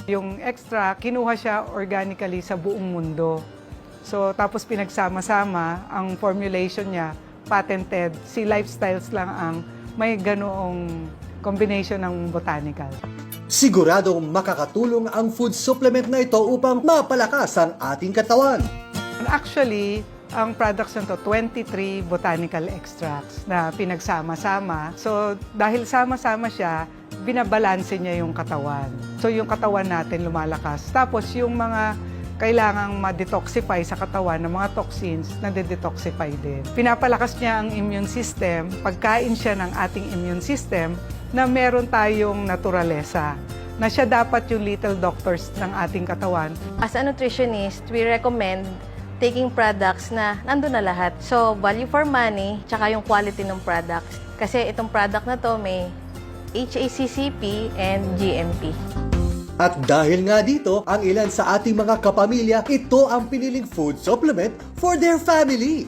Yung extra, kinuha siya organically sa buong mundo. So, tapos pinagsama-sama, ang formulation niya, patented. Si Lifestyles lang ang may ganoong combination ng botanical. Siguradong makakatulong ang food supplement na ito upang mapalakas ang ating katawan. Actually, ang products nito, 23 botanical extracts na pinagsama-sama. So, dahil sama-sama siya, binabalanse niya yung katawan. So, yung katawan natin lumalakas. Tapos, yung mga kailangang ma-detoxify sa katawan ng mga toxins, nade-detoxify din. Pinapalakas niya ang immune system, pagkain siya ng ating immune system, na meron tayong naturalesa, na siya dapat yung little doctors ng ating katawan. As a nutritionist, we recommend taking products na nandun na lahat. So, value for money, tsaka yung quality ng products. Kasi itong product na to may HACCP and GMP. At dahil nga dito, ang ilan sa ating mga kapamilya, ito ang piniling food supplement for their family.